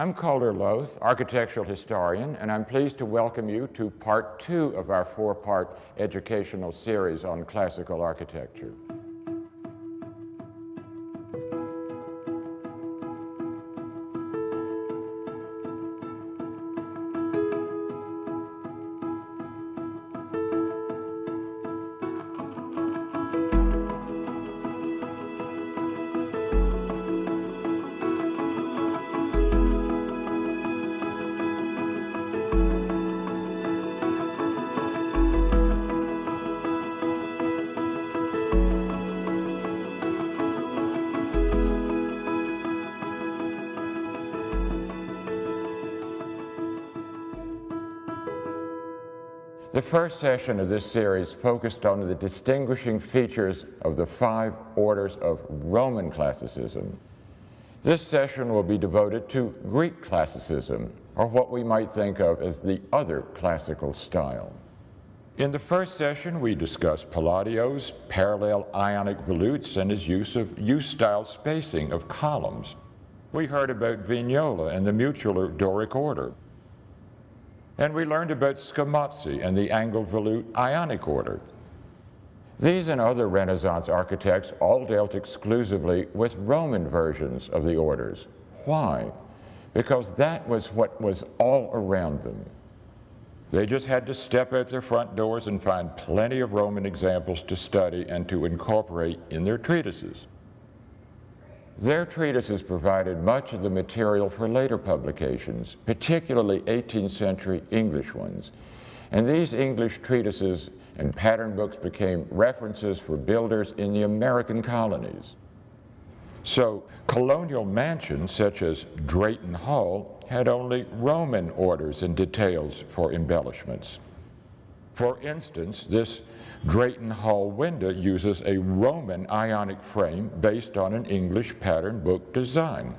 I'm Calder Loth, architectural historian, and I'm pleased to welcome you to part 2 of our 4-part educational series on classical architecture. The first session of this series focused on the distinguishing features of the 5 orders of Roman classicism. This session will be devoted to Greek classicism, or what we might think of as the other classical style. In the first session, we discussed Palladio's parallel ionic volutes and his use of U-style spacing of columns. We heard about Vignola and the mutular Doric order. And we learned about Scamozzi and the angled volute Ionic order. These and other Renaissance architects all dealt exclusively with Roman versions of the orders. Why? Because that was what was all around them. They just had to step out their front doors and find plenty of Roman examples to study and to incorporate in their treatises. Their treatises provided much of the material for later publications, particularly 18th century English ones. And these English treatises and pattern books became references for builders in the American colonies. So colonial mansions such as Drayton Hall had only Roman orders and details for embellishments. For instance, this Drayton Hall window uses a Roman Ionic frame based on an English pattern book design.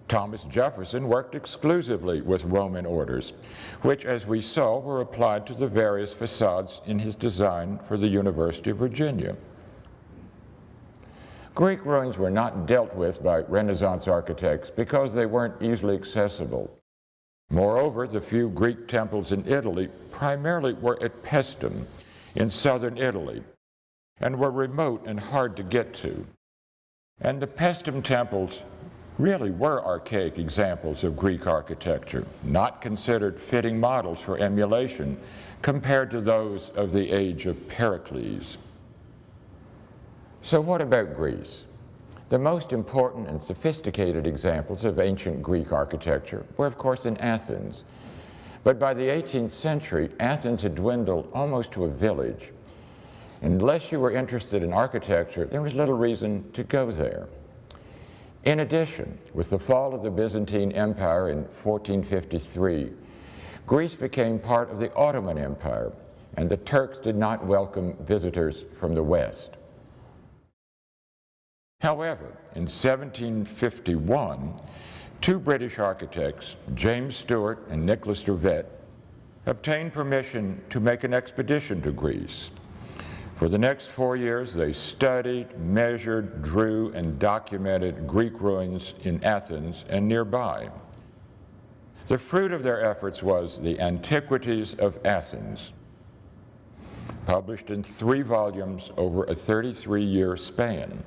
Thomas Jefferson worked exclusively with Roman orders, which, as we saw, were applied to the various facades in his design for the University of Virginia. Greek ruins were not dealt with by Renaissance architects because they weren't easily accessible. Moreover, the few Greek temples in Italy primarily were at Paestum, in southern Italy, and were remote and hard to get to. And the Paestum temples really were archaic examples of Greek architecture, not considered fitting models for emulation compared to those of the age of Pericles. So what about Greece? The most important and sophisticated examples of ancient Greek architecture were, of course, in Athens. But by the 18th century, Athens had dwindled almost to a village. Unless you were interested in architecture, there was little reason to go there. In addition, with the fall of the Byzantine Empire in 1453, Greece became part of the Ottoman Empire, and the Turks did not welcome visitors from the West. However, in 1751, 2 British architects, James Stewart and Nicholas Rivet, obtained permission to make an expedition to Greece. For the next 4 years, they studied, measured, drew, and documented Greek ruins in Athens and nearby. The fruit of their efforts was the Antiquities of Athens, published in 3 volumes over a 33-year span.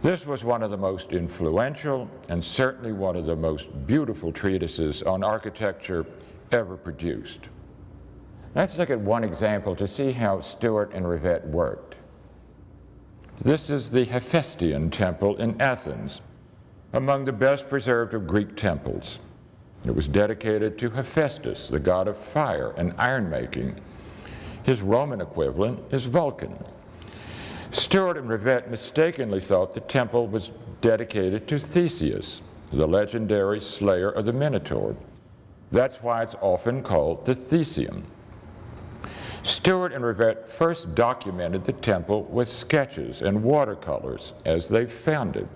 This was one of the most influential and certainly one of the most beautiful treatises on architecture ever produced. Let's look at one example to see how Stewart and Rivet worked. This is the Hephaestion Temple in Athens, among the best preserved of Greek temples. It was dedicated to Hephaestus, the god of fire and iron-making. His Roman equivalent is Vulcan. Stewart and Rivet mistakenly thought the temple was dedicated to Theseus, the legendary slayer of the Minotaur. That's why it's often called the Theseum. Stewart and Rivet first documented the temple with sketches and watercolors as they found it.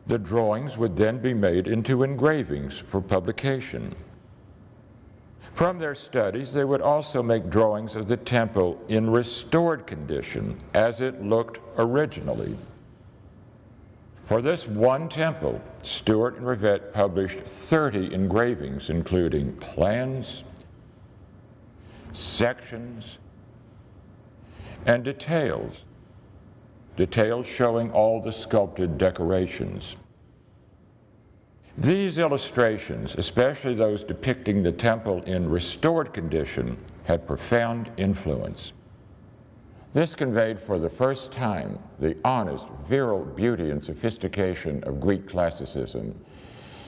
The drawings would then be made into engravings for publication. From their studies, they would also make drawings of the temple in restored condition as it looked originally. For this one temple, Stuart and Rivette published 30 engravings, including plans, sections, and details showing all the sculpted decorations. These illustrations, especially those depicting the temple in restored condition, had profound influence. This conveyed for the first time the honest, virile beauty and sophistication of Greek classicism.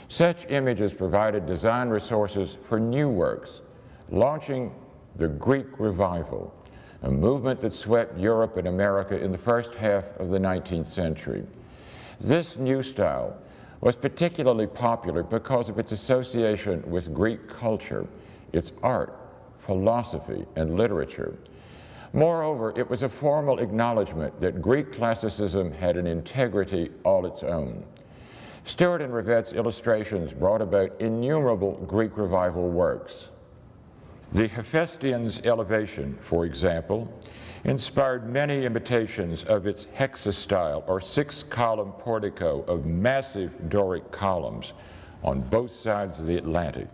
Such images provided design resources for new works, launching the Greek Revival, a movement that swept Europe and America in the first half of the 19th century. This new style was particularly popular because of its association with Greek culture, its art, philosophy, and literature. Moreover, it was a formal acknowledgement that Greek classicism had an integrity all its own. Stuart and Rivette's illustrations brought about innumerable Greek Revival works. The Hephaestion's elevation, for example, inspired many imitations of its hexastyle or six-column portico of massive Doric columns on both sides of the Atlantic.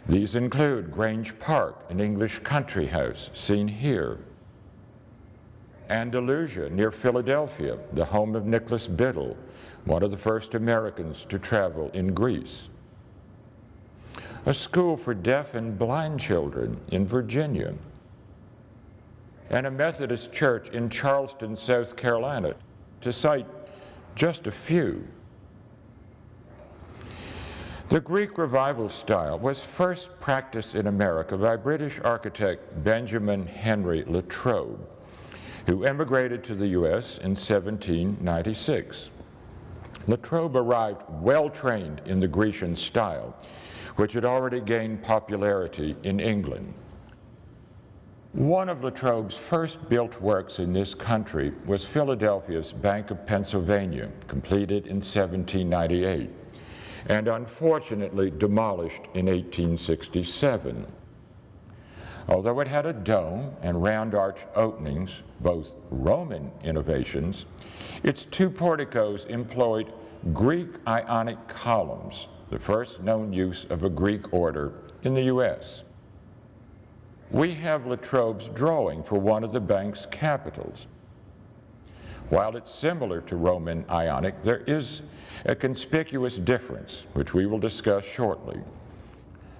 These include Grange Park, an English country house, seen here. Andalusia, near Philadelphia, the home of Nicholas Biddle, one of the first Americans to travel in Greece. A school for deaf and blind children in Virginia. And a Methodist church in Charleston, South Carolina, to cite just a few. The Greek Revival style was first practiced in America by British architect Benjamin Henry Latrobe, who emigrated to the U.S. in 1796. Latrobe arrived well-trained in the Grecian style, which had already gained popularity in England. One of Latrobe's first built works in this country was Philadelphia's Bank of Pennsylvania, completed in 1798. And unfortunately demolished in 1867. Although it had a dome and round arch openings, both Roman innovations, its two porticos employed Greek Ionic columns, the first known use of a Greek order in the U.S. We have Latrobe's drawing for one of the bank's capitals. While it's similar to Roman Ionic, there is a conspicuous difference, which we will discuss shortly.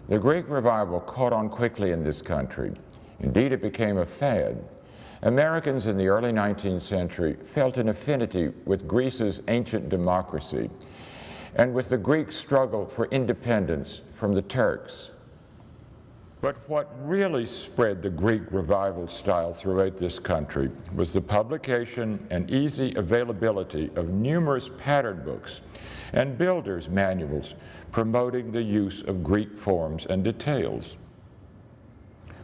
The Greek Revival caught on quickly in this country. Indeed, it became a fad. Americans in the early 19th century felt an affinity with Greece's ancient democracy and with the Greek struggle for independence from the Turks. But what really spread the Greek Revival style throughout this country was the publication and easy availability of numerous pattern books and builders' manuals promoting the use of Greek forms and details.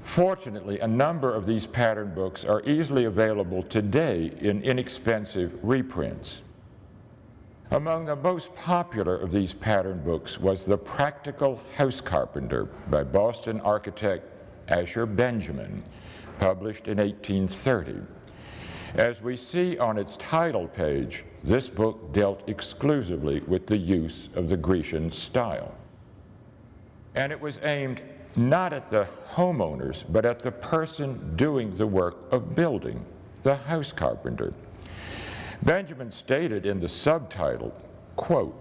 Fortunately, a number of these pattern books are easily available today in inexpensive reprints. Among the most popular of these pattern books was The Practical House Carpenter by Boston architect Asher Benjamin, published in 1830. As we see on its title page, this book dealt exclusively with the use of the Grecian style. And it was aimed not at the homeowners, but at the person doing the work of building, the house carpenter. Benjamin stated in the subtitle, quote,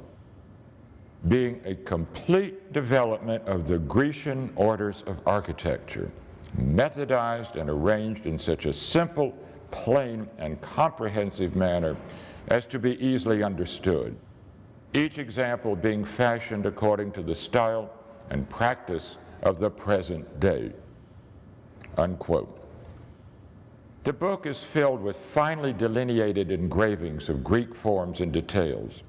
being a complete development of the Grecian orders of architecture, methodized and arranged in such a simple, plain, and comprehensive manner as to be easily understood, each example being fashioned according to the style and practice of the present day, unquote. The book is filled with finely delineated engravings of Greek forms and details.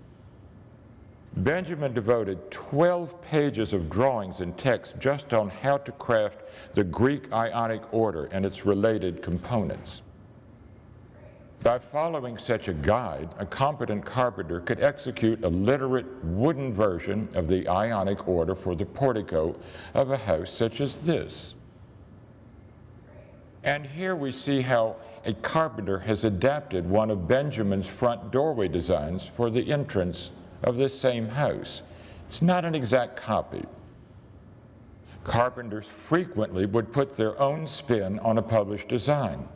Benjamin devoted 12 pages of drawings and text just on how to craft the Greek Ionic order and its related components. By following such a guide, a competent carpenter could execute a literate wooden version of the Ionic order for the portico of a house such as this. And here we see how a carpenter has adapted one of Benjamin's front doorway designs for the entrance of this same house. It's not an exact copy. Carpenters frequently would put their own spin on a published design.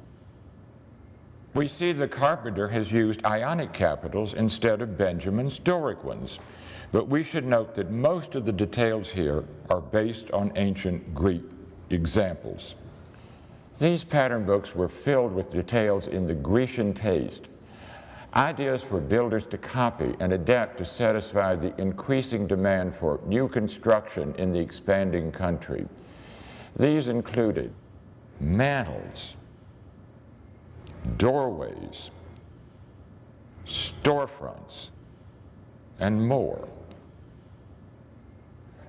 We see the carpenter has used Ionic capitals instead of Benjamin's Doric ones, but we should note that most of the details here are based on ancient Greek examples. These pattern books were filled with details in the Grecian taste, ideas for builders to copy and adapt to satisfy the increasing demand for new construction in the expanding country. These included mantels, doorways, storefronts, and more.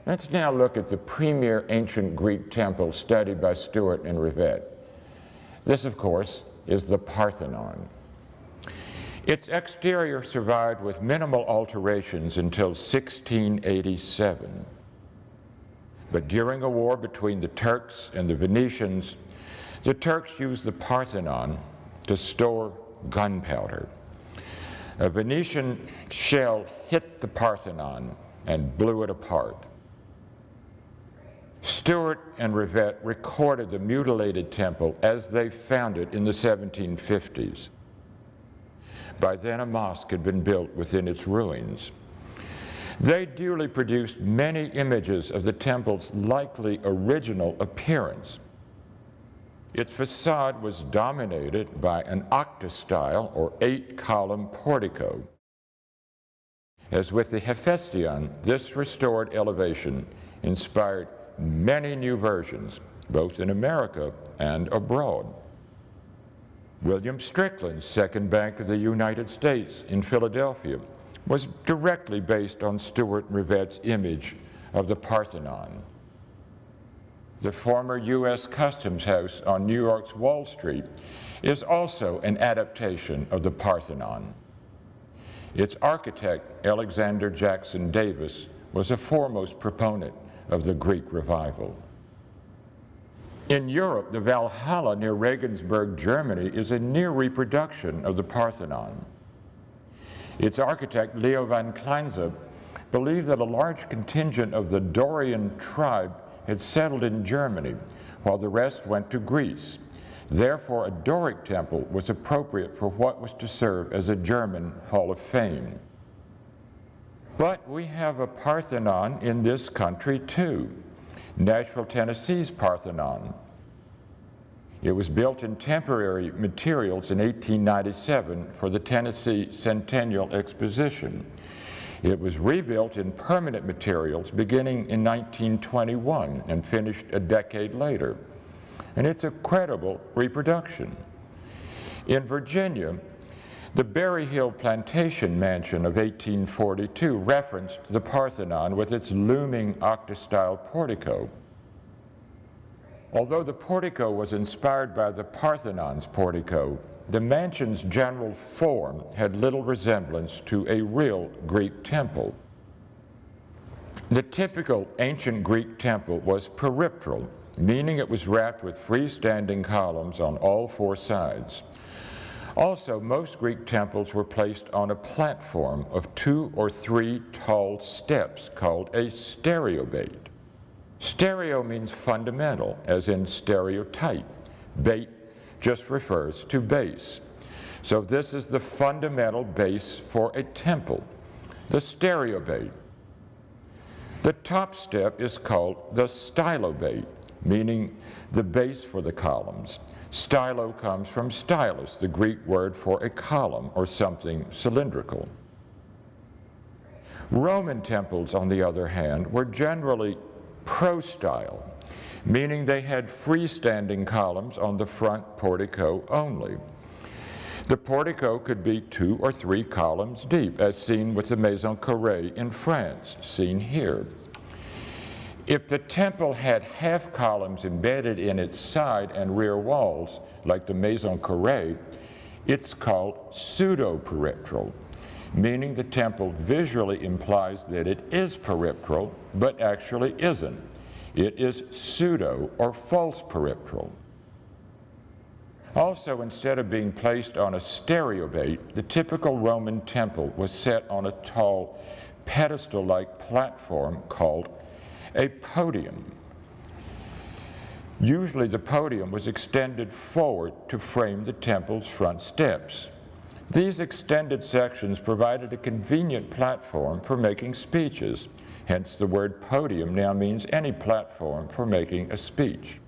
Let's now look at the premier ancient Greek temple studied by Stuart and Rivette. This, of course, is the Parthenon. Its exterior survived with minimal alterations until 1687. But during a war between the Turks and the Venetians, the Turks used the Parthenon to store gunpowder. A Venetian shell hit the Parthenon and blew it apart. Stuart and Rivette recorded the mutilated temple as they found it in the 1750s. By then, a mosque had been built within its ruins. They duly produced many images of the temple's likely original appearance. Its facade was dominated by an octastyle or 8-column portico. As with the Hephaestion, this restored elevation inspired many new versions, both in America and abroad. William Strickland's Second Bank of the United States in Philadelphia was directly based on Stuart and Rivette's image of the Parthenon. The former U.S. Customs House on New York's Wall Street is also an adaptation of the Parthenon. Its architect, Alexander Jackson Davis, was a foremost proponent of the Greek revival. In Europe, the Valhalla near Regensburg, Germany, is a near reproduction of the Parthenon. Its architect, Leo van Kleinze, believed that a large contingent of the Dorian tribe had settled in Germany, while the rest went to Greece. Therefore, a Doric temple was appropriate for what was to serve as a German Hall of Fame. But we have a Parthenon in this country too, Nashville, Tennessee's Parthenon. It was built in temporary materials in 1897 for the Tennessee Centennial Exposition. It was rebuilt in permanent materials beginning in 1921 and finished a decade later. And it's a credible reproduction. In Virginia, the Berry Hill Plantation Mansion of 1842 referenced the Parthenon with its looming octastyle portico. Although the portico was inspired by the Parthenon's portico, the mansion's general form had little resemblance to a real Greek temple. The typical ancient Greek temple was peripteral, meaning it was wrapped with freestanding columns on all four sides. Also, most Greek temples were placed on a platform of 2 or 3 tall steps called a stereobate. Stereo means fundamental, as in stereotype. Bate just refers to base. So this is the fundamental base for a temple, the stereobate. The top step is called the stylobate, meaning the base for the columns. Stylo comes from stylus, the Greek word for a column or something cylindrical. Roman temples, on the other hand, were generally prostyle, meaning they had freestanding columns on the front portico only. The portico could be 2 or 3 columns deep, as seen with the Maison Carrée in France, seen here. If the temple had half columns embedded in its side and rear walls, like the Maison Carrée, it's called pseudo-peripteral, meaning the temple visually implies that it is peripteral, but actually isn't. It is pseudo or false peripteral. Also, instead of being placed on a stereobate, the typical Roman temple was set on a tall pedestal-like platform called a podium. Usually the podium was extended forward to frame the temple's front steps. These extended sections provided a convenient platform for making speeches. Hence the word podium now means any platform for making a speech.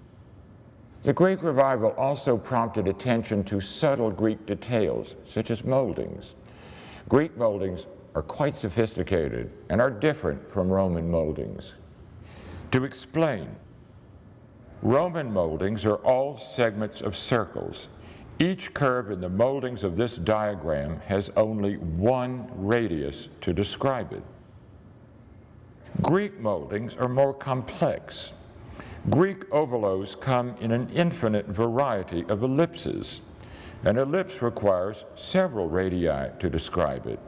The Greek revival also prompted attention to subtle Greek details, such as moldings. Greek moldings are quite sophisticated and are different from Roman moldings. To explain, Roman moldings are all segments of circles. Each curve in the moldings of this diagram has only one radius to describe it. Greek moldings are more complex. Greek ovulos come in an infinite variety of ellipses. An ellipse requires several radii to describe it.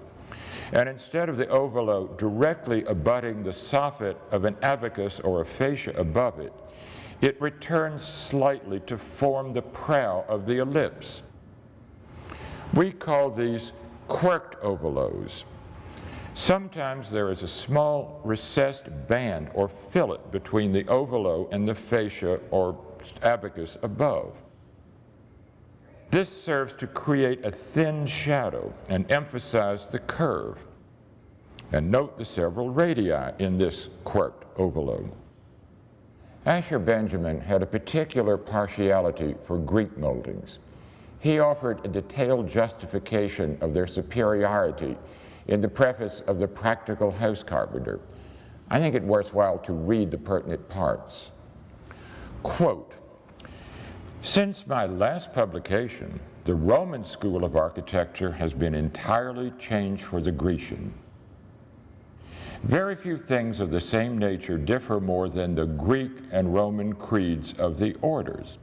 And instead of the ovulo directly abutting the soffit of an abacus or a fascia above it, it returns slightly to form the prow of the ellipse. We call these quirked ovulos. Sometimes there is a small recessed band or fillet between the ovulo and the fascia or abacus above. This serves to create a thin shadow and emphasize the curve. And note the several radii in this quirked ovulo. Asher Benjamin had a particular partiality for Greek moldings. He offered a detailed justification of their superiority in the preface of The Practical House Carpenter. I think it worthwhile to read the pertinent parts. Quote, "Since my last publication, the Roman school of architecture has been entirely changed for the Grecian. Very few things of the same nature differ more than the Greek and Roman creeds of the orders.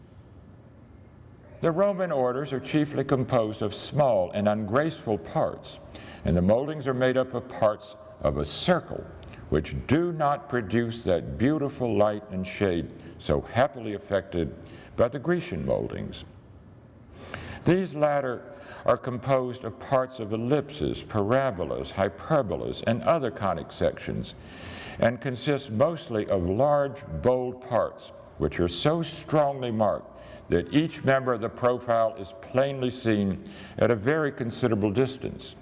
The Roman orders are chiefly composed of small and ungraceful parts, and the moldings are made up of parts of a circle, which do not produce that beautiful light and shade so happily effected by the Grecian moldings. These latter are composed of parts of ellipses, parabolas, hyperbolas, and other conic sections, and consist mostly of large, bold parts, which are so strongly marked that each member of the profile is plainly seen at a very considerable distance,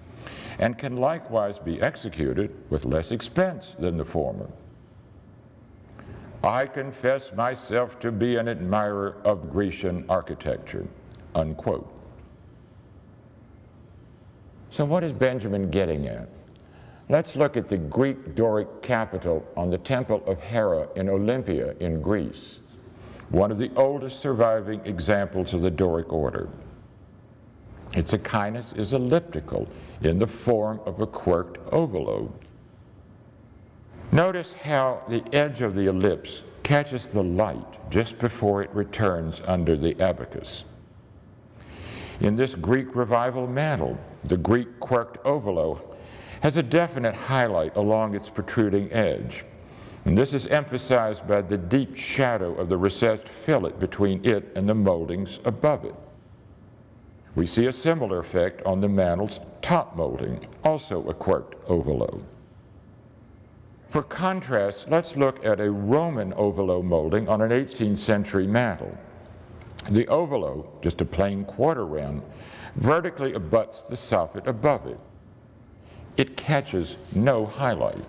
and can likewise be executed with less expense than the former. I confess myself to be an admirer of Grecian architecture," unquote. So what is Benjamin getting at? Let's look at the Greek Doric capital on the Temple of Hera in Olympia in Greece, one of the oldest surviving examples of the Doric order. Its echinus is elliptical in the form of a quirked ovulo. Notice how the edge of the ellipse catches the light just before it returns under the abacus. In this Greek revival mantle, the Greek quirked ovulo has a definite highlight along its protruding edge. And this is emphasized by the deep shadow of the recessed fillet between it and the moldings above it. We see a similar effect on the mantle's top molding, also a quirked ovulo. For contrast, let's look at a Roman ovulo molding on an 18th century mantle. The ovulo, just a plain quarter round, vertically abuts the soffit above it. It catches no highlight.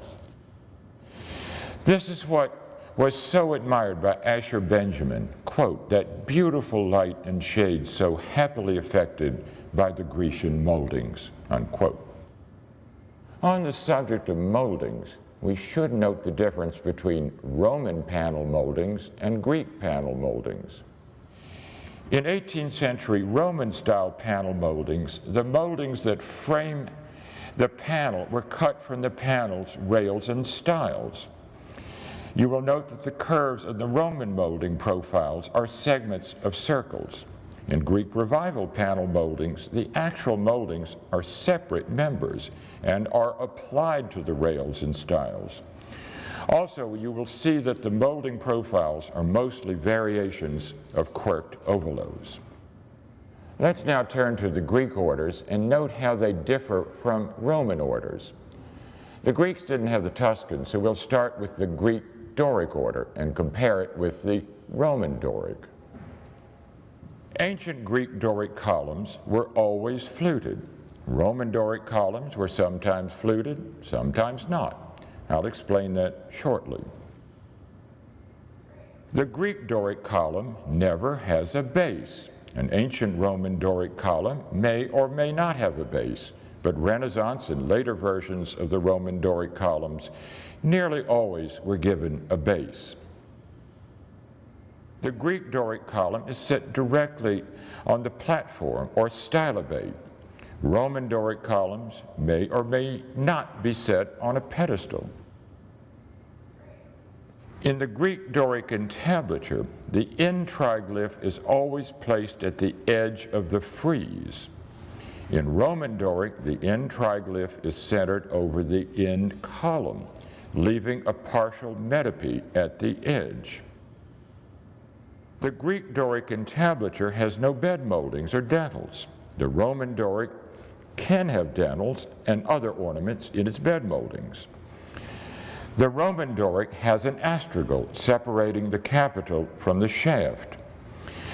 This is what was so admired by Asher Benjamin, quote, "that beautiful light and shade so happily effected by the Grecian moldings," unquote. On the subject of moldings, we should note the difference between Roman panel moldings and Greek panel moldings. In 18th century Roman-style panel moldings, the moldings that frame the panel were cut from the panel's rails and stiles. You will note that the curves of the Roman molding profiles are segments of circles. In Greek Revival panel moldings, the actual moldings are separate members and are applied to the rails and stiles. Also, you will see that the molding profiles are mostly variations of quirked ovulos. Let's now turn to the Greek orders and note how they differ from Roman orders. The Greeks didn't have the Tuscan, so we'll start with the Greek Doric order and compare it with the Roman Doric. Ancient Greek Doric columns were always fluted. Roman Doric columns were sometimes fluted, sometimes not. I'll explain that shortly. The Greek Doric column never has a base. An ancient Roman Doric column may or may not have a base, but Renaissance and later versions of the Roman Doric columns nearly always were given a base. The Greek Doric column is set directly on the platform or stylobate. Roman Doric columns may or may not be set on a pedestal. In the Greek Doric entablature, the end triglyph is always placed at the edge of the frieze. In Roman Doric, the end triglyph is centered over the end column, leaving a partial metope at the edge. The Greek Doric entablature has no bed moldings or dentils. The Roman Doric can have dentils and other ornaments in its bed moldings. The Roman Doric has an astragal separating the capital from the shaft.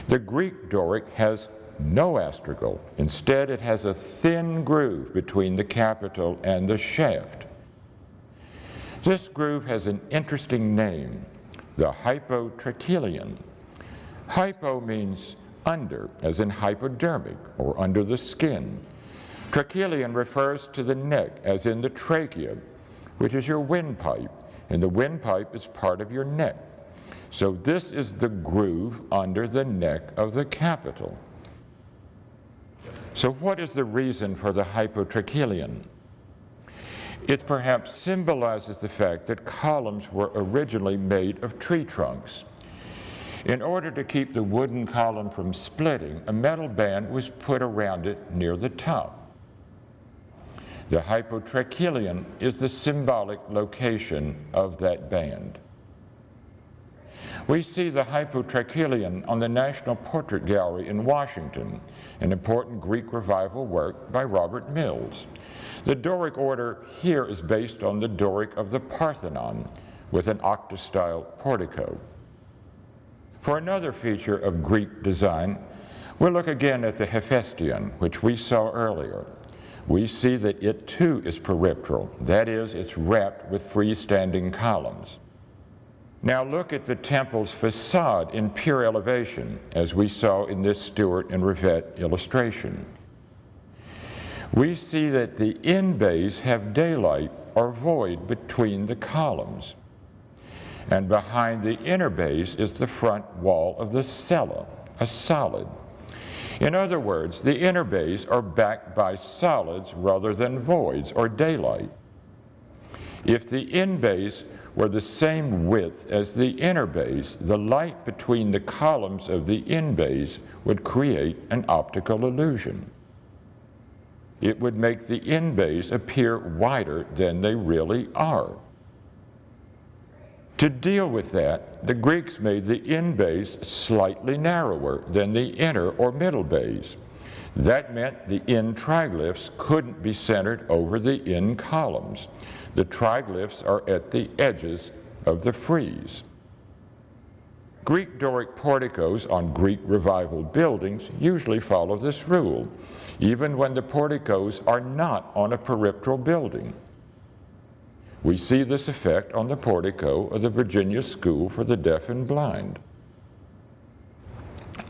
The Greek Doric has no astragal. Instead, it has a thin groove between the capital and the shaft. This groove has an interesting name, the hypotrachelion. Hypo means under, as in hypodermic, or under the skin. Trachelion refers to the neck, as in the trachea, which is your windpipe, and the windpipe is part of your neck. So this is the groove under the neck of the capital. So what is the reason for the hypotrachelion? It perhaps symbolizes the fact that columns were originally made of tree trunks. In order to keep the wooden column from splitting, a metal band was put around it near the top. The hypotrachelion is the symbolic location of that band. We see the hypotrachelion on the National Portrait Gallery in Washington, an important Greek revival work by Robert Mills. The Doric order here is based on the Doric of the Parthenon, with an octastyle portico. For another feature of Greek design, we'll look again at the Hephaestion, which we saw earlier. We see that it too is peripteral, that is, it's wrapped with freestanding columns. Now look at the temple's facade in pure elevation, as we saw in this Stewart and Rivette illustration. We see that the end bays have daylight or void between the columns. And behind the inner bays is the front wall of the cella, a solid. In other words, the inner bays are backed by solids rather than voids or daylight. If the end bays were the same width as the inner bays, the light between the columns of the end bays would create an optical illusion. It would make the end bays appear wider than they really are. To deal with that, the Greeks made the end bays slightly narrower than the inner or middle bays. That meant the end triglyphs couldn't be centered over the end columns. The triglyphs are at the edges of the frieze. Greek Doric porticos on Greek Revival buildings usually follow this rule, even when the porticos are not on a peripteral building. We see this effect on the portico of the Virginia School for the Deaf and Blind.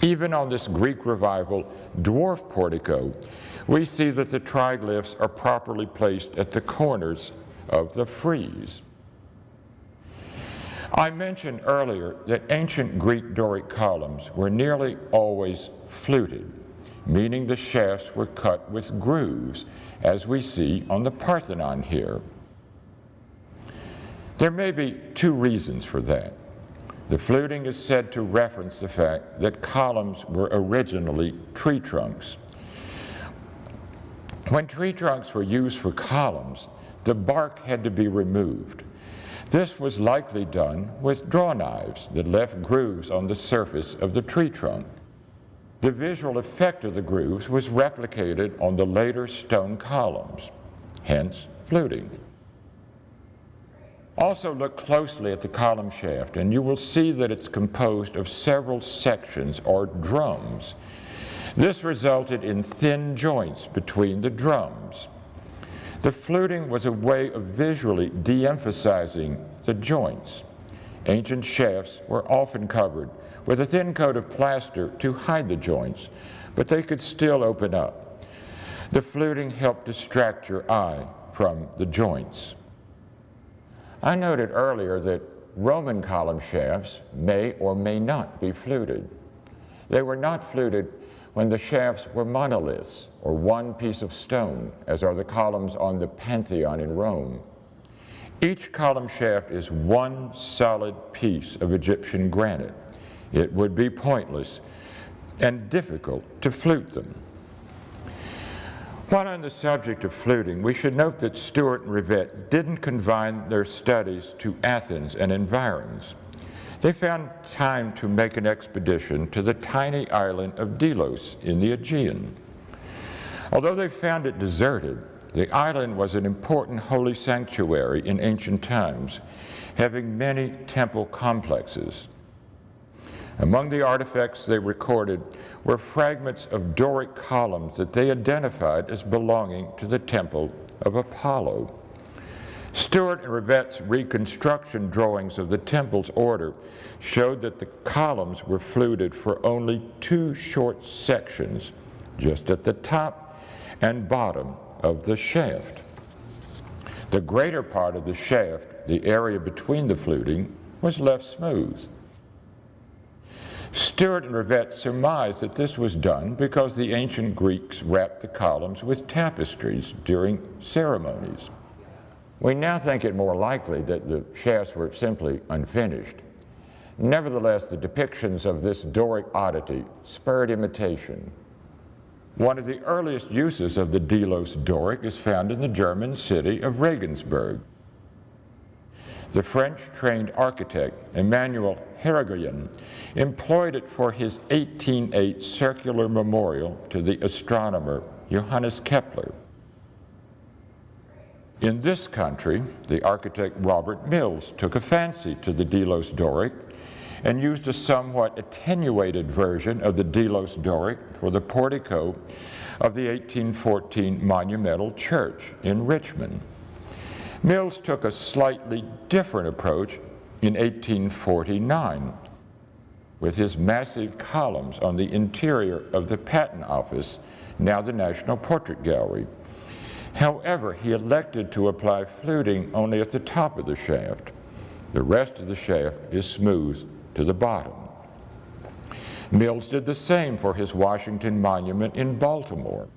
Even on this Greek Revival dwarf portico, we see that the triglyphs are properly placed at the corners of the frieze. I mentioned earlier that ancient Greek Doric columns were nearly always fluted, meaning the shafts were cut with grooves, as we see on the Parthenon here. There may be two reasons for that. The fluting is said to reference the fact that columns were originally tree trunks. When tree trunks were used for columns, the bark had to be removed. This was likely done with draw knives that left grooves on the surface of the tree trunk. The visual effect of the grooves was replicated on the later stone columns, hence fluting. Also look closely at the column shaft and you will see that it's composed of several sections or drums. This resulted in thin joints between the drums. The fluting was a way of visually de-emphasizing the joints. Ancient shafts were often covered with a thin coat of plaster to hide the joints, but they could still open up. The fluting helped distract your eye from the joints. I noted earlier that Roman column shafts may or may not be fluted. They were not fluted when the shafts were monoliths, or one piece of stone, as are the columns on the Pantheon in Rome. Each column shaft is one solid piece of Egyptian granite. It would be pointless and difficult to flute them. While on the subject of fluting, we should note that Stuart and Rivette didn't confine their studies to Athens and environs. They found time to make an expedition to the tiny island of Delos in the Aegean. Although they found it deserted, the island was an important holy sanctuary in ancient times, having many temple complexes. Among the artifacts they recorded were fragments of Doric columns that they identified as belonging to the temple of Apollo. Stuart and Rivette's reconstruction drawings of the temple's order showed that the columns were fluted for only two short sections, just at the top and bottom of the shaft. The greater part of the shaft, the area between the fluting, was left smooth. Stuart and Rivette surmised that this was done because the ancient Greeks wrapped the columns with tapestries during ceremonies. We now think it more likely that the shafts were simply unfinished. Nevertheless, the depictions of this Doric oddity spurred imitation. One of the earliest uses of the Delos Doric is found in the German city of Regensburg. The French-trained architect Emmanuel Hérigoyen employed it for his 1808 circular memorial to the astronomer Johannes Kepler. In this country, the architect Robert Mills took a fancy to the Delos Doric and used a somewhat attenuated version of the Delos Doric for the portico of the 1814 monumental church in Richmond. Mills took a slightly different approach in 1849 with his massive columns on the interior of the Patent Office, now the National Portrait Gallery. However, he elected to apply fluting only at the top of the shaft. The rest of the shaft is smooth to the bottom. Mills did the same for his Washington Monument in Baltimore.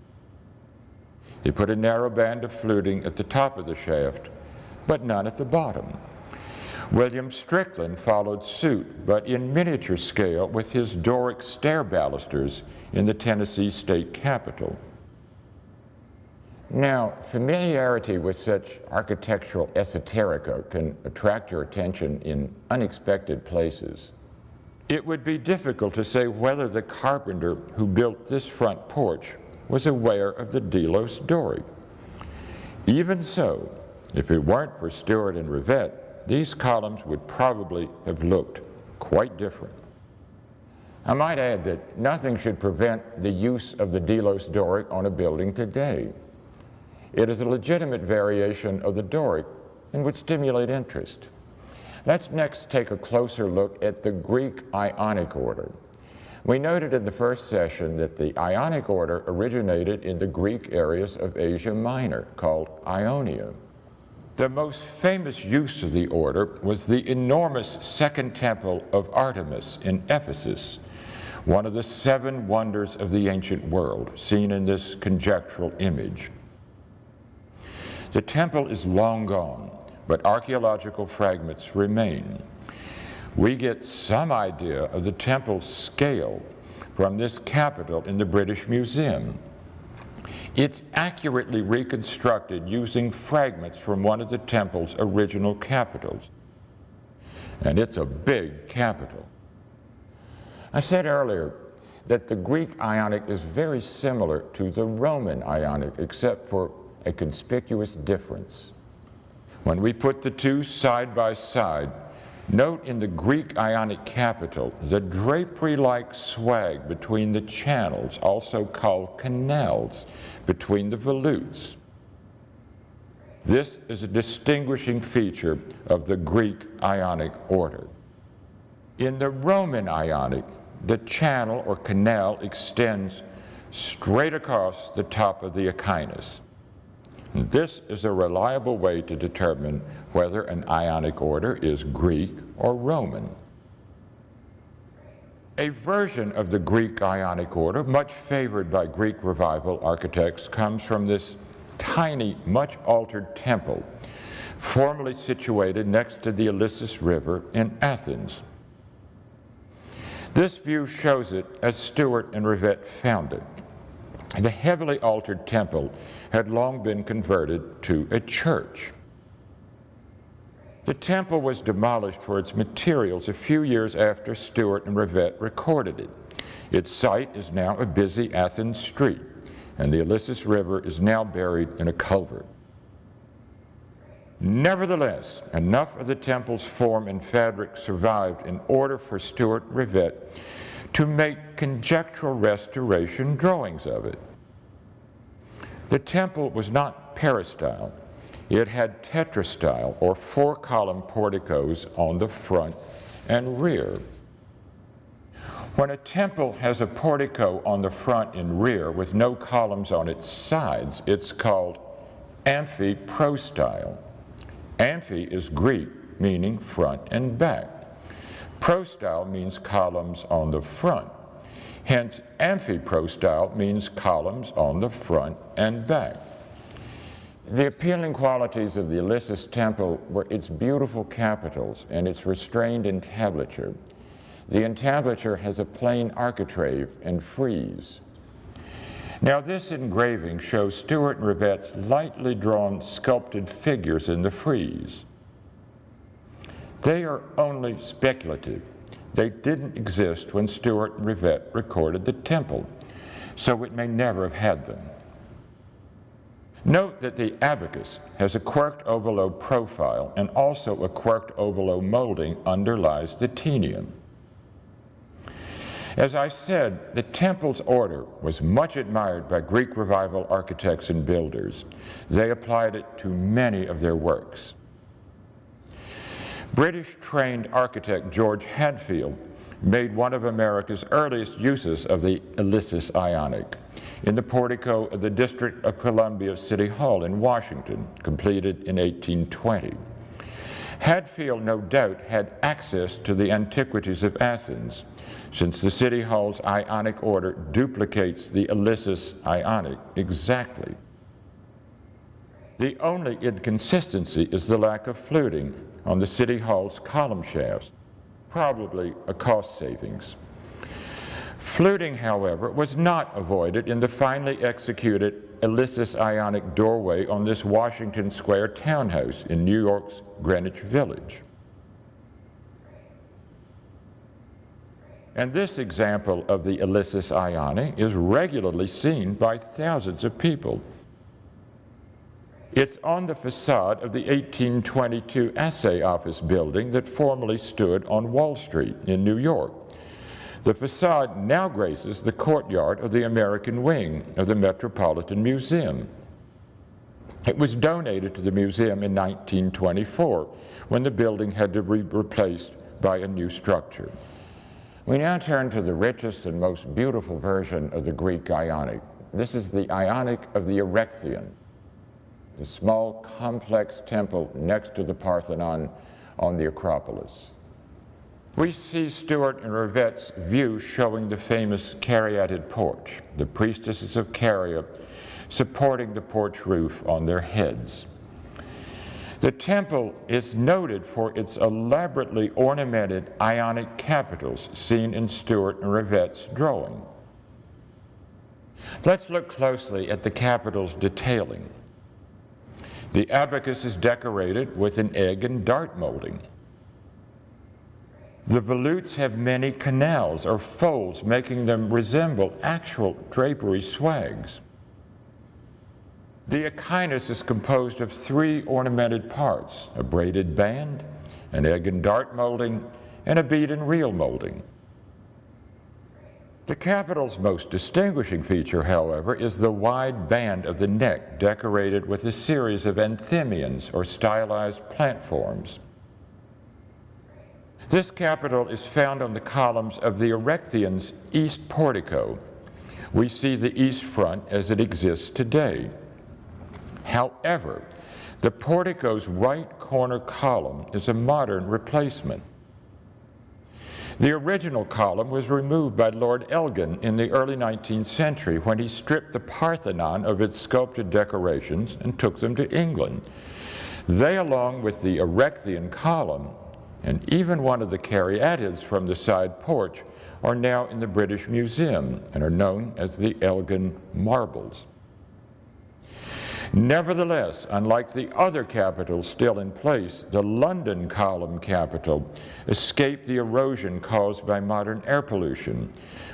He put a narrow band of fluting at the top of the shaft, but none at the bottom. William Strickland followed suit, but in miniature scale with his Doric stair balusters in the Tennessee State Capitol. Now, familiarity with such architectural esoterica can attract your attention in unexpected places. It would be difficult to say whether the carpenter who built this front porch was aware of the Delos Doric. Even so, if it weren't for Stuart and Rivette, these columns would probably have looked quite different. I might add that nothing should prevent the use of the Delos Doric on a building today. It is a legitimate variation of the Doric and would stimulate interest. Let's next take a closer look at the Greek Ionic order. We noted in the first session that the Ionic order originated in the Greek areas of Asia Minor, called Ionia. The most famous use of the order was the enormous Second Temple of Artemis in Ephesus, one of the 7 wonders of the ancient world, seen in this conjectural image. The temple is long gone, but archaeological fragments remain. We get some idea of the temple's scale from this capitol in the British Museum. It's accurately reconstructed using fragments from one of the temple's original capitals. And it's a big capitol. I said earlier that the Greek Ionic is very similar to the Roman Ionic, except for a conspicuous difference. When we put the two side by side, note in the Greek Ionic capital the drapery-like swag between the channels, also called canals, between the volutes. This is a distinguishing feature of the Greek Ionic order. In the Roman Ionic, the channel or canal extends straight across the top of the echinus. And this is a reliable way to determine whether an Ionic order is Greek or Roman. A version of the Greek Ionic order, much favored by Greek Revival architects, comes from this tiny, much altered temple, formerly situated next to the Ilissus River in Athens. This view shows it as Stuart and Rivette found it. The heavily altered temple had long been converted to a church. The temple was demolished for its materials a few years after Stuart and Rivette recorded it. Its site is now a busy Athens street, and the Ilissus River is now buried in a culvert. Nevertheless, enough of the temple's form and fabric survived in order for Stuart and Rivette to make conjectural restoration drawings of it. The temple was not peristyle. It had tetrastyle, or four-column porticos on the front and rear. When a temple has a portico on the front and rear with no columns on its sides, it's called amphiprostyle. Amphi is Greek, meaning front and back. Prostyle means columns on the front. Hence, amphiprostyle means columns on the front and back. The appealing qualities of the Ilissus temple were its beautiful capitals and its restrained entablature. The entablature has a plain architrave and frieze. Now, this engraving shows Stuart and Rivette's lightly drawn sculpted figures in the frieze. They are only speculative. They didn't exist when Stuart and Rivette recorded the temple, so it may never have had them. Note that the abacus has a quirked ovalo profile, and also a quirked ovalo molding underlies the tenium. As I said, the temple's order was much admired by Greek Revival architects and builders. They applied it to many of their works. British-trained architect George Hadfield made one of America's earliest uses of the Ilissus Ionic in the portico of the District of Columbia City Hall in Washington, completed in 1820. Hadfield, no doubt, had access to the antiquities of Athens, since the City Hall's Ionic order duplicates the Ilissus Ionic exactly. The only inconsistency is the lack of fluting on the City Hall's column shafts, probably a cost savings. Fluting, however, was not avoided in the finely executed Ilissus Ionic doorway on this Washington Square townhouse in New York's Greenwich Village. And this example of the Ilissus Ionic is regularly seen by thousands of people. It's on the facade of the 1822 Assay Office building that formerly stood on Wall Street in New York. The facade now graces the courtyard of the American wing of the Metropolitan Museum. It was donated to the museum in 1924, when the building had to be replaced by a new structure. We now turn to the richest and most beautiful version of the Greek Ionic. This is the Ionic of the Erechtheion, the small, complex temple next to the Parthenon on the Acropolis. We see Stuart and Rivette's view showing the famous caryatid porch, the priestesses of Caria supporting the porch roof on their heads. The temple is noted for its elaborately ornamented Ionic capitals seen in Stuart and Rivette's drawing. Let's look closely at the capitals' detailing. The abacus is decorated with an egg and dart molding. The volutes have many canals or folds, making them resemble actual drapery swags. The echinus is composed of 3 ornamented parts: a braided band, an egg and dart molding, and a bead and reel molding. The capital's most distinguishing feature, however, is the wide band of the neck, decorated with a series of anthemions or stylized plant forms. This capital is found on the columns of the Erechthion's east portico. We see the east front as it exists today. However, the portico's right corner column is a modern replacement. The original column was removed by Lord Elgin in the early 19th century when he stripped the Parthenon of its sculpted decorations and took them to England. They, along with the Erechthion column and even one of the caryatids from the side porch, are now in the British Museum and are known as the Elgin marbles. Nevertheless, unlike the other capitals still in place, the London column capital escaped the erosion caused by modern air pollution.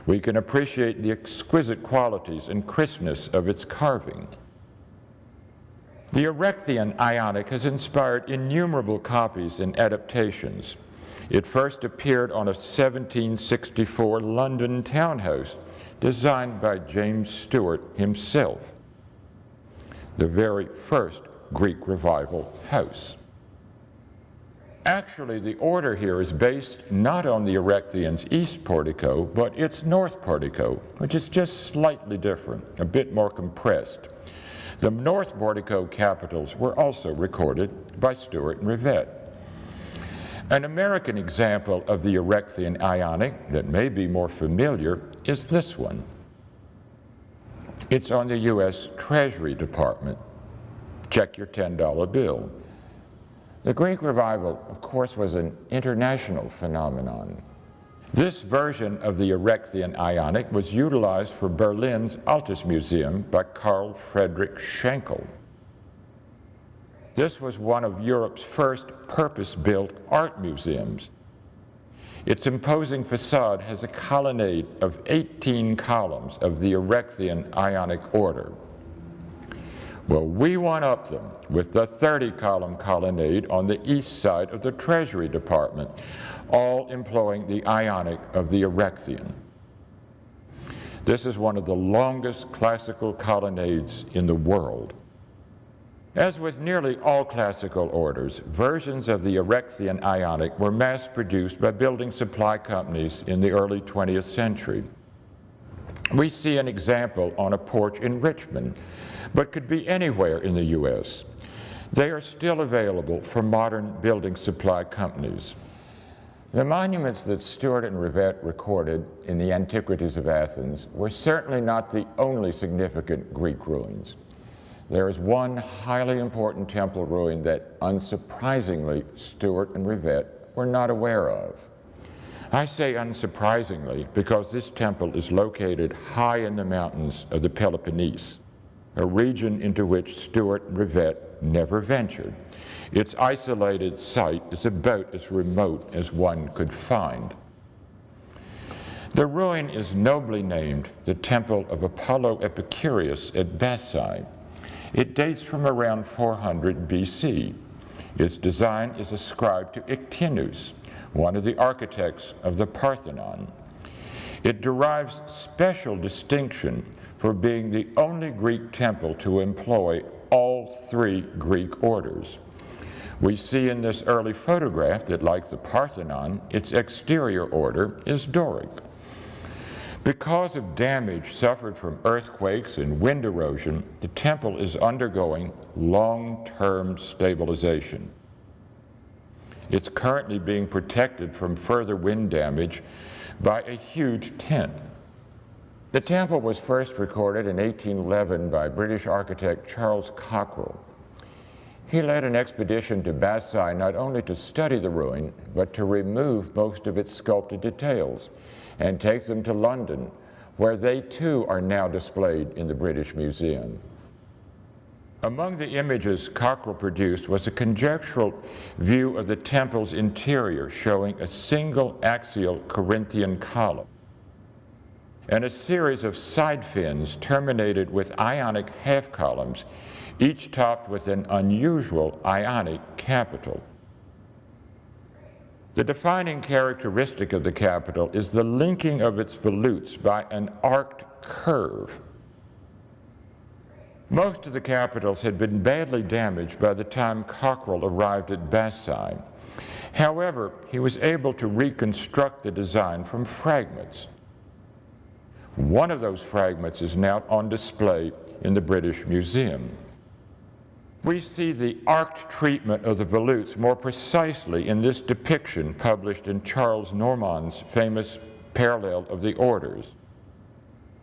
We can appreciate the exquisite qualities and crispness of its carving. The Erechtheion Ionic has inspired innumerable copies and adaptations. It first appeared on a 1764 London townhouse designed by James Stewart himself, the very first Greek Revival house. Actually, the order here is based not on the Erechthion's east portico, but its north portico, which is just slightly different, a bit more compressed. The north portico capitals were also recorded by Stewart and Rivette. An American example of the Erechtheion Ionic that may be more familiar is this one. It's on the U.S. Treasury Department. Check your $10 bill. The Greek Revival, of course, was an international phenomenon. This version of the Erechtheion Ionic was utilized for Berlin's Altes Museum by Carl Friedrich Schenkel. This was one of Europe's first purpose-built art museums. Its imposing facade has a colonnade of 18 columns of the Erechtheion Ionic order. Well, we one-up them with the 30-column colonnade on the east side of the Treasury Department, all employing the Ionic of the Erechtheion. This is one of the longest classical colonnades in the world. As with nearly all classical orders, versions of the Erechtheion Ionic were mass-produced by building supply companies in the early 20th century. We see an example on a porch in Richmond, but could be anywhere in the U.S. They are still available for modern building supply companies. The monuments that Stewart and Rivette recorded in the Antiquities of Athens were certainly not the only significant Greek ruins. There is one highly important temple ruin that, unsurprisingly, Stewart and Rivette were not aware of. I say unsurprisingly because this temple is located high in the mountains of the Peloponnese, a region into which Stewart and Rivette never ventured. Its isolated site is about as remote as one could find. The ruin is nobly named the Temple of Apollo Epicurus at Bassae. It dates from around 400 BC. Its design is ascribed to Ictinus, one of the architects of the Parthenon. It derives special distinction for being the only Greek temple to employ all 3 Greek orders. We see in this early photograph that, like the Parthenon, its exterior order is Doric. Because of damage suffered from earthquakes and wind erosion, the temple is undergoing long-term stabilization. It's currently being protected from further wind damage by a huge tent. The temple was first recorded in 1811 by British architect Charles Cockerell. He led an expedition to Bassae not only to study the ruin, but to remove most of its sculpted details and take them to London, where they too are now displayed in the British Museum. Among the images Cockrell produced was a conjectural view of the temple's interior showing a single axial Corinthian column and a series of side fins terminated with Ionic half columns, each topped with an unusual Ionic capital. The defining characteristic of the capital is the linking of its volutes by an arced curve. Most of the capitals had been badly damaged by the time Cockrell arrived at Versailles. However, he was able to reconstruct the design from fragments. One of those fragments is now on display in the British Museum. We see the arced treatment of the volutes more precisely in this depiction published in Charles Normand's famous Parallel of the Orders.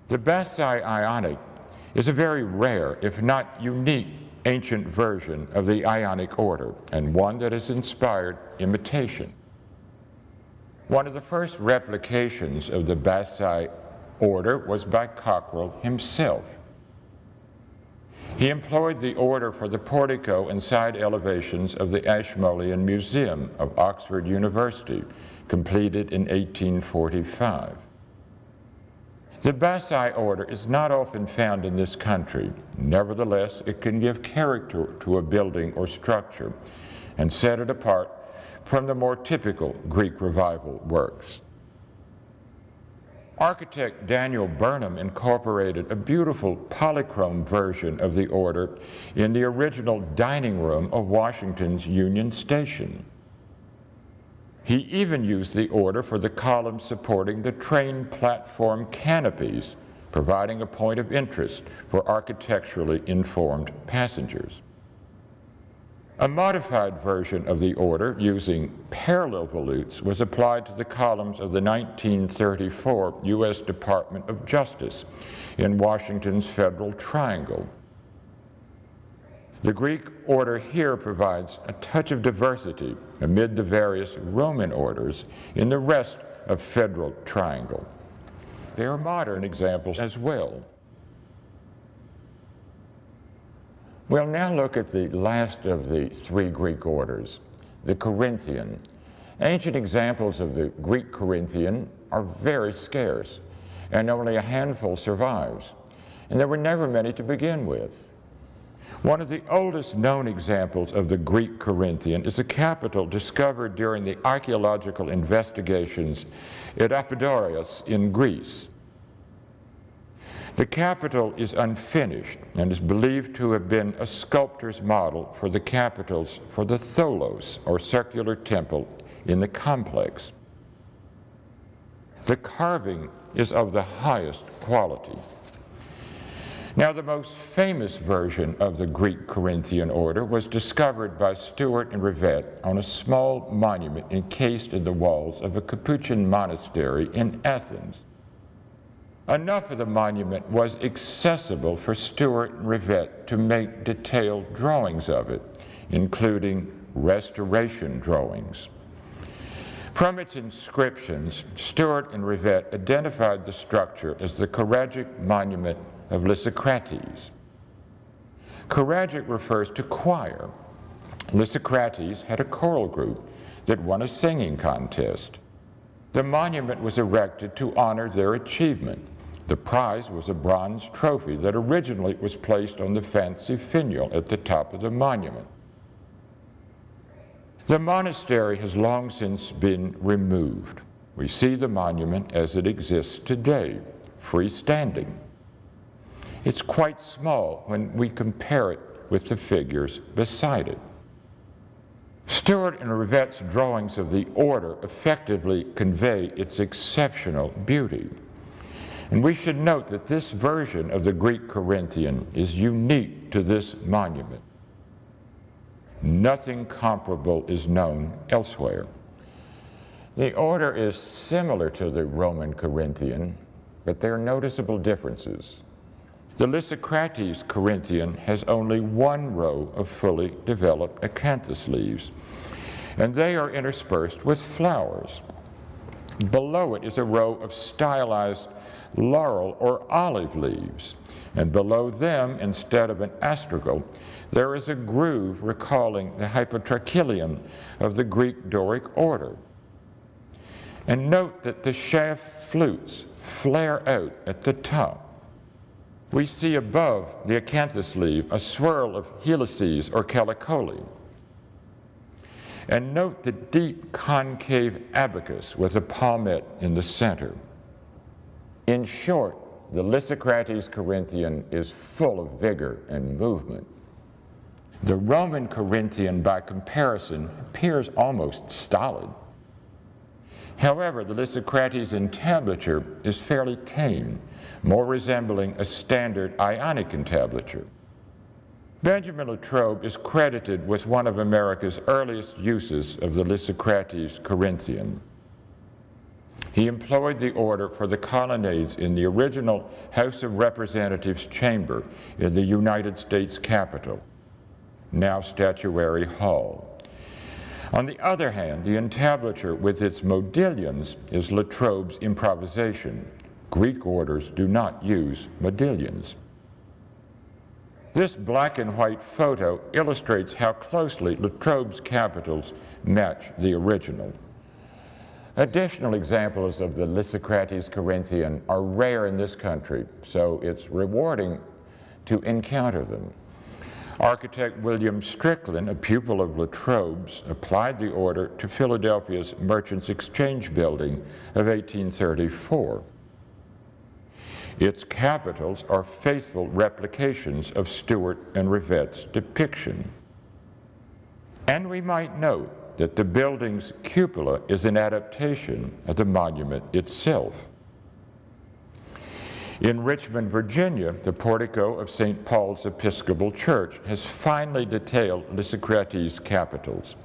The Versailles Ionic is a very rare, if not unique, ancient version of the Ionic order, and one that has inspired imitation. One of the first replications of the Versailles order was by Cockrell himself. He employed the order for the portico and side elevations of the Ashmolean Museum of Oxford University, completed in 1845. The Versailles order is not often found in this country. Nevertheless, it can give character to a building or structure and set it apart from the more typical Greek Revival works. Architect Daniel Burnham incorporated a beautiful polychrome version of the order in the original dining room of Washington's Union Station. He even used the order for the columns supporting the train platform canopies, providing a point of interest for architecturally informed passengers. A modified version of the order using parallel volutes was applied to the columns of the 1934 U.S. Department of Justice in Washington's Federal Triangle. The Greek order here provides a touch of diversity amid the various Roman orders in the rest of Federal Triangle. There are modern examples as well. We'll now look at the last of the three Greek orders, the Corinthian. Ancient examples of the Greek Corinthian are very scarce, and only a handful survives, and there were never many to begin with. One of the oldest known examples of the Greek Corinthian is a capital discovered during the archaeological investigations at Apollodorus in Greece. The capital is unfinished and is believed to have been a sculptor's model for the capitals for the tholos, or circular temple, in the complex. The carving is of the highest quality. Now, the most famous version of the Greek Corinthian order was discovered by Stuart and Rivette on a small monument encased in the walls of a Capuchin monastery in Athens. Enough of the monument was accessible for Stuart and Rivette to make detailed drawings of it, including restoration drawings. From its inscriptions, Stuart and Rivette identified the structure as the choragic monument of Lysicrates. Choragic refers to choir. Lysicrates had a choral group that won a singing contest. The monument was erected to honor their achievement. The prize was a bronze trophy that originally was placed on the fancy finial at the top of the monument. The monastery has long since been removed. We see the monument as it exists today, freestanding. It's quite small when we compare it with the figures beside it. Stuart and Rivette's drawings of the order effectively convey its exceptional beauty. And we should note that this version of the Greek Corinthian is unique to this monument. Nothing comparable is known elsewhere. The order is similar to the Roman Corinthian, but there are noticeable differences. The Lysicrates Corinthian has only one row of fully developed acanthus leaves, and they are interspersed with flowers. Below it is a row of stylized laurel or olive leaves, and below them, instead of an astragal, there is a groove recalling the hypotrachelium of the Greek Doric order. And note that the shaft flutes flare out at the top. We see above the acanthus leaf a swirl of helices or calicoli. And note the deep concave abacus with a palmette in the center. In short, the Lysicrates Corinthian is full of vigor and movement. The Roman Corinthian, by comparison, appears almost stolid. However, the Lysicrates entablature is fairly tame, more resembling a standard Ionic entablature. Benjamin Latrobe is credited with one of America's earliest uses of the Lysicrates Corinthian. He employed the order for the colonnades in the original House of Representatives chamber in the United States Capitol, now Statuary Hall. On the other hand, the entablature with its modillions is Latrobe's improvisation. Greek orders do not use modillions. This black and white photo illustrates how closely Latrobe's capitals match the original. Additional examples of the Lysicrates Corinthian are rare in this country, so it's rewarding to encounter them. Architect William Strickland, a pupil of Latrobe's, applied the order to Philadelphia's Merchants Exchange Building of 1834. Its capitals are faithful replications of Stuart and Rivette's depiction. And we might note that the building's cupola is an adaptation of the monument itself. In Richmond, Virginia, the portico of St. Paul's Episcopal Church has finely detailed Lysicrates capitals.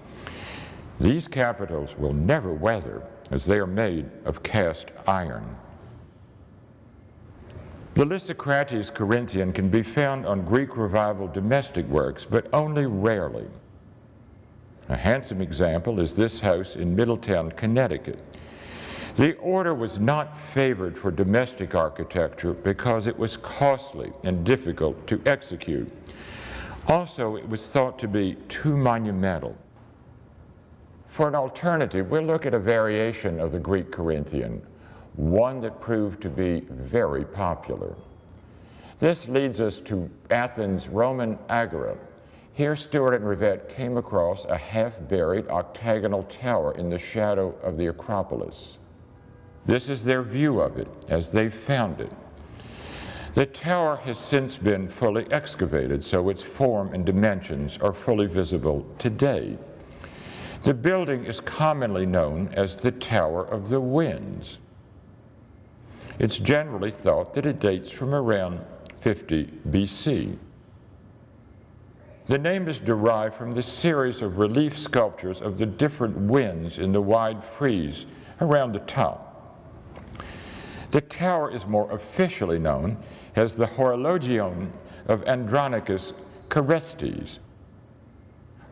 These capitals will never weather, as they are made of cast iron. The Lysicrates Corinthian can be found on Greek Revival domestic works, but only rarely. A handsome example is this house in Middletown, Connecticut. The order was not favored for domestic architecture because it was costly and difficult to execute. Also, it was thought to be too monumental. For an alternative, we'll look at a variation of the Greek Corinthian, one that proved to be very popular. This leads us to Athens' Roman Agora. Here, Stuart and Rivette came across a half-buried octagonal tower in the shadow of the Acropolis. This is their view of it as they found it. The tower has since been fully excavated, so its form and dimensions are fully visible today. The building is commonly known as the Tower of the Winds. It's generally thought that it dates from around 50 BC. The name is derived from the series of relief sculptures of the different winds in the wide frieze around the top. The tower is more officially known as the Horologion of Andronicus Carestes.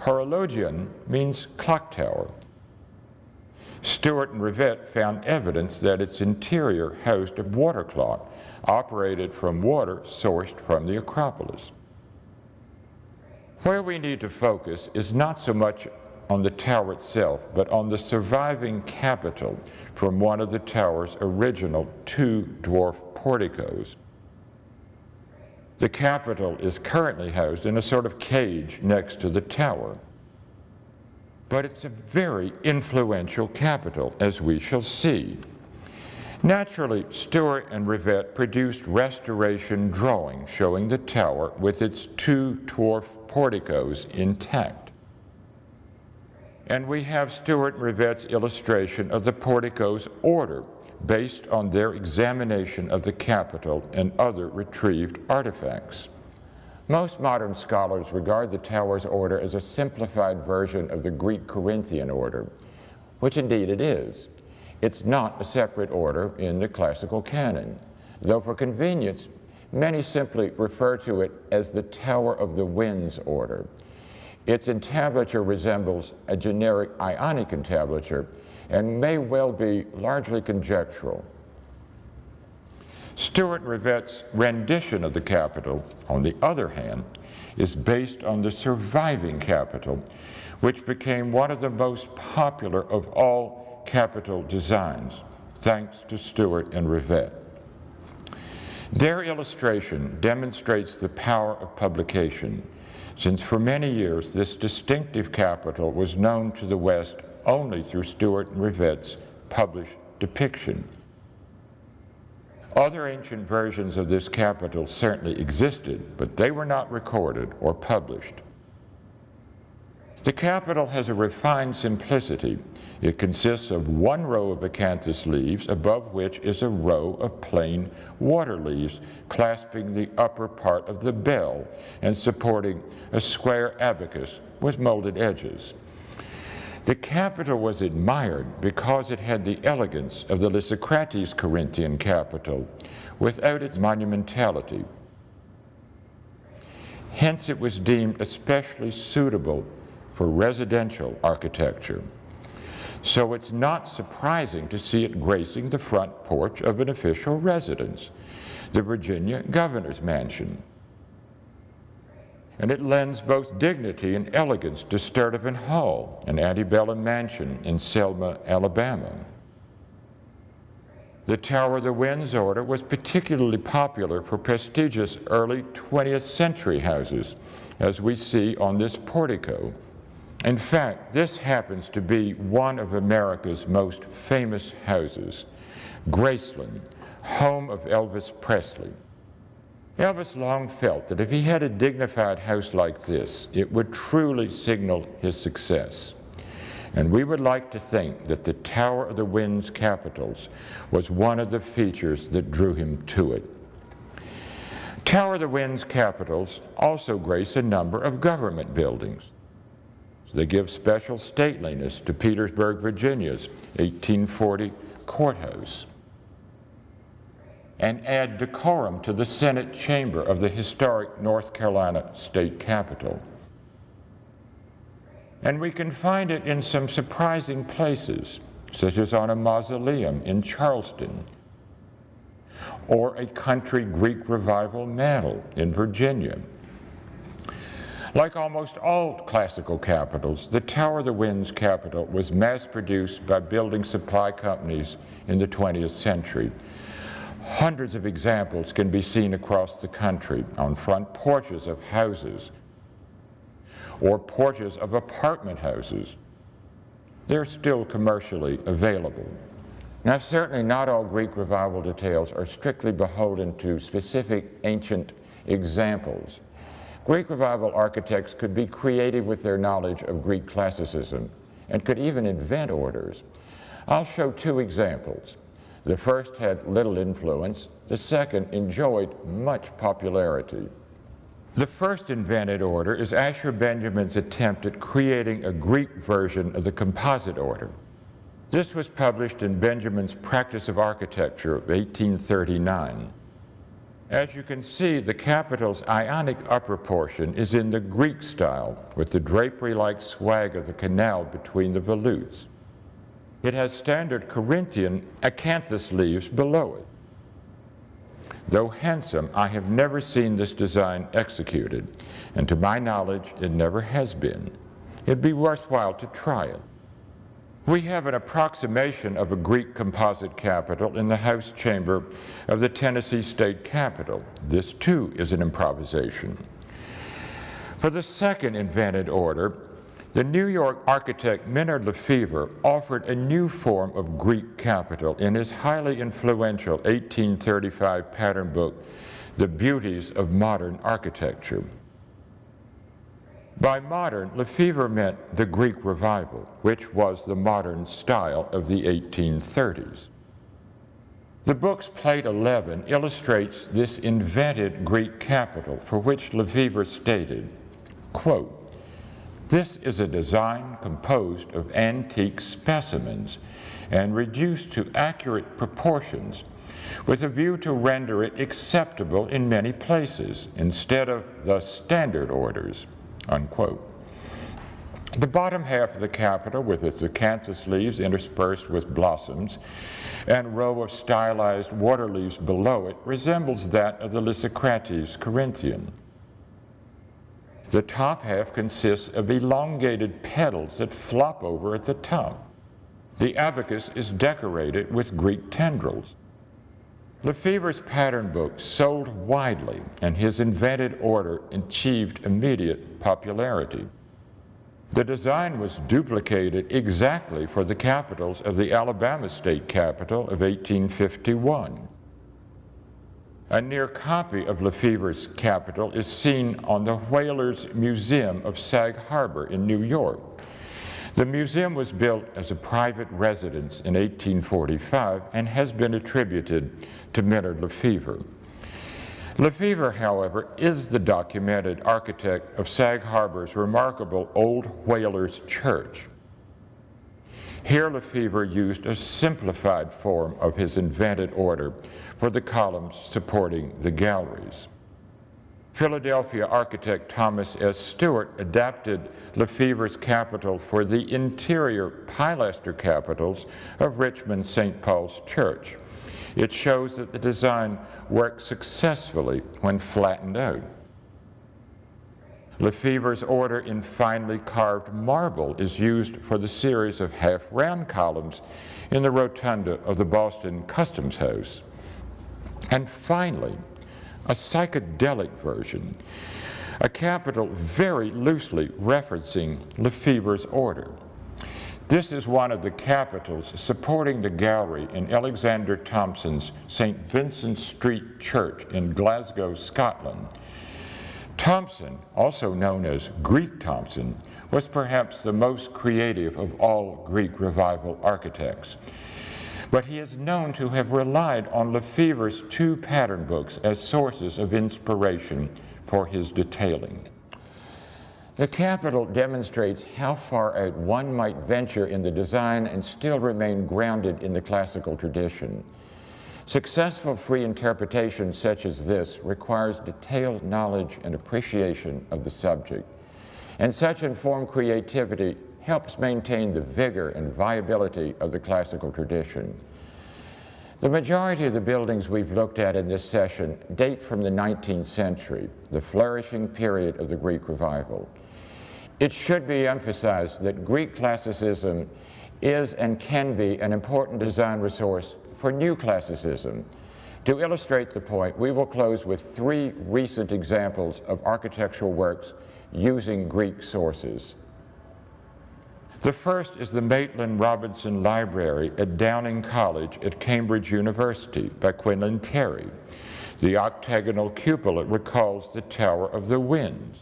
Horologion means clock tower. Stuart and Rivette found evidence that its interior housed a water clock operated from water sourced from the Acropolis. Where we need to focus is not so much on the tower itself, but on the surviving capital from one of the tower's original two dwarf porticos. The capital is currently housed in a sort of cage next to the tower. But it's a very influential capital, as we shall see. Naturally, Stuart and Rivette produced restoration drawings showing the tower with its two dwarf porticos intact. And we have Stuart and Rivette's illustration of the portico's order based on their examination of the capital and other retrieved artifacts. Most modern scholars regard the tower's order as a simplified version of the Greek Corinthian order, which indeed it is. It's not a separate order in the classical canon, though for convenience, many simply refer to it as the Tower of the Winds order. Its entablature resembles a generic Ionic entablature and may well be largely conjectural. Stuart and Rivette's rendition of the Capitol, on the other hand, is based on the surviving Capitol, which became one of the most popular of all Capitol designs, thanks to Stuart and Rivette. Their illustration demonstrates the power of publication, since for many years this distinctive Capitol was known to the West only through Stuart and Rivette's published depiction. Other ancient versions of this Capitol certainly existed, but they were not recorded or published. The Capitol has a refined simplicity. It consists of one row of acanthus leaves, above which is a row of plain water leaves clasping the upper part of the bell and supporting a square abacus with molded edges. The Capitol was admired because it had the elegance of the Lysicrates Corinthian Capitol without its monumentality. Hence it was deemed especially suitable for residential architecture. So it's not surprising to see it gracing the front porch of an official residence, the Virginia Governor's Mansion. And it lends both dignity and elegance to Sturtevant Hall, an antebellum mansion in Selma, Alabama. The Tower of the Winds order was particularly popular for prestigious early 20th century houses, as we see on this portico. In fact, this happens to be one of America's most famous houses, Graceland, home of Elvis Presley. Elvis long felt that if he had a dignified house like this, it would truly signal his success. And we would like to think that the Tower of the Winds Capitals was one of the features that drew him to it. Tower of the Winds Capitals also grace a number of government buildings. They give special stateliness to Petersburg, Virginia's 1840 courthouse, and add decorum to the Senate chamber of the historic North Carolina state capitol. And we can find it in some surprising places, such as on a mausoleum in Charleston, or a country Greek Revival mantle in Virginia. Like almost all classical capitals, the Tower of the Winds Capitol was mass-produced by building supply companies in the 20th century. Hundreds of examples can be seen across the country on front porches of houses or porches of apartment houses. They're still commercially available. Now, certainly not all Greek Revival details are strictly beholden to specific ancient examples. Greek Revival architects could be creative with their knowledge of Greek classicism and could even invent orders. I'll show two examples. The first had little influence. The second enjoyed much popularity. The first invented order is Asher Benjamin's attempt at creating a Greek version of the composite order. This was published in Benjamin's Practice of Architecture of 1839. As you can see, the Capitol's Ionic upper portion is in the Greek style, with the drapery-like swag of the canal between the volutes. It has standard Corinthian acanthus leaves below it. Though handsome, I have never seen this design executed, and to my knowledge, it never has been. It'd be worthwhile to try it. We have an approximation of a Greek composite capitol in the House chamber of the Tennessee State Capitol. This too is an improvisation. For the second invented order, the New York architect Minard Lefevre offered a new form of Greek capitol in his highly influential 1835 pattern book, The Beauties of Modern Architecture. By modern, Lefevre meant the Greek Revival, which was the modern style of the 1830s. The book's plate 11 illustrates this invented Greek capitol, for which Lefevre stated, quote, "This is a design composed of antique specimens and reduced to accurate proportions with a view to render it acceptable in many places instead of the standard orders," unquote. The bottom half of the capital, with its acanthus leaves interspersed with blossoms and row of stylized water leaves below it, resembles that of the Lysicrates Corinthian. The top half consists of elongated petals that flop over at the top. The abacus is decorated with Greek tendrils. Lefebvre's pattern book sold widely, and his invented order achieved immediate popularity. The design was duplicated exactly for the capitals of the Alabama state capitol of 1851. A near copy of Lefebvre's capitol is seen on the Whalers Museum of Sag Harbor in New York. The museum was built as a private residence in 1845 and has been attributed to Millard Lefebvre. Lefebvre, however, is the documented architect of Sag Harbor's remarkable Old Whalers Church. Here Lefebvre used a simplified form of his invented order for the columns supporting the galleries. Philadelphia architect Thomas S. Stewart adapted Lefebvre's capitol for the interior pilaster capitals of Richmond St. Paul's Church. It shows that the design worked successfully when flattened out. Lefebvre's order in finely carved marble is used for the series of half-round columns in the rotunda of the Boston Customs House. And finally, a psychedelic version, a capitol very loosely referencing Lefebvre's order. This is one of the capitals supporting the gallery in Alexander Thomson's St. Vincent Street Church in Glasgow, Scotland. Thomson, also known as Greek Thomson, was perhaps the most creative of all Greek Revival architects. But he is known to have relied on Lefebvre's two pattern books as sources of inspiration for his detailing. The capitol demonstrates how far out one might venture in the design and still remain grounded in the classical tradition. Successful free interpretation such as this requires detailed knowledge and appreciation of the subject, and such informed creativity helps maintain the vigor and viability of the classical tradition. The majority of the buildings we've looked at in this session date from the 19th century, the flourishing period of the Greek Revival. It should be emphasized that Greek classicism is and can be an important design resource for new classicism. To illustrate the point, we will close with three recent examples of architectural works using Greek sources. The first is the Maitland Robinson Library at Downing College at Cambridge University by Quinlan Terry. The octagonal cupola recalls the Tower of the Winds.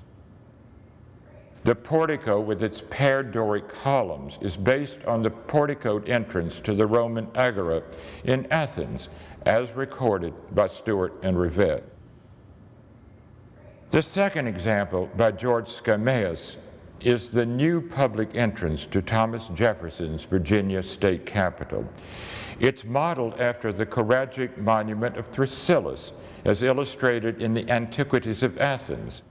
The portico with its paired Doric columns is based on the porticoed entrance to the Roman agora in Athens, as recorded by Stewart and Rivette. The second example, by George Scameas, is the new public entrance to Thomas Jefferson's Virginia state capitol. It's modeled after the choragic monument of Thrasylus, as illustrated in the Antiquities of Athens,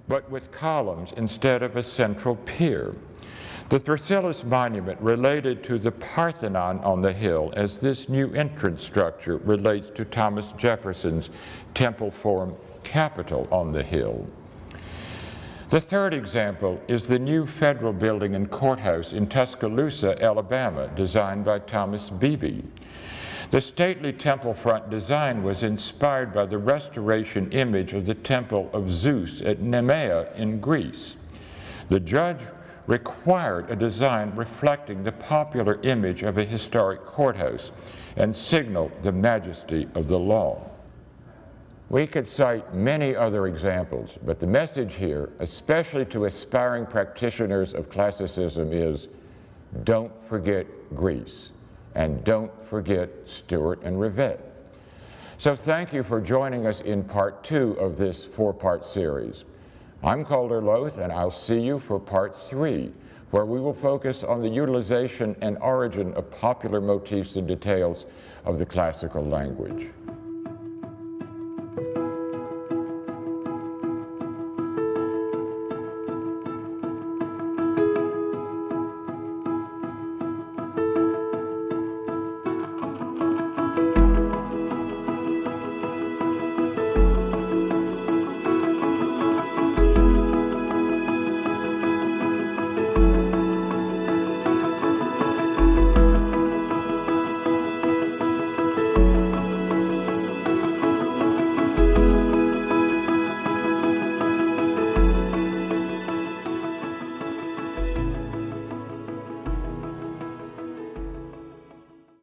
but with columns instead of a central pier. The Thrasylus monument related to the Parthenon on the hill, as this new entrance structure relates to Thomas Jefferson's temple-form capitol on the hill. The third example is the new federal building and courthouse in Tuscaloosa, Alabama, designed by Thomas Beebe. The stately temple front design was inspired by the restoration image of the temple of Zeus at Nemea in Greece. The judge required a design reflecting the popular image of a historic courthouse and signaled the majesty of the law. We could cite many other examples, but the message here, especially to aspiring practitioners of classicism, is don't forget Greece. And don't forget Stewart and Rivette. So thank you for joining us in part 2 of this 4-part series. I'm Calder Loth, and I'll see you for part 3, where we will focus on the utilization and origin of popular motifs and details of the classical language.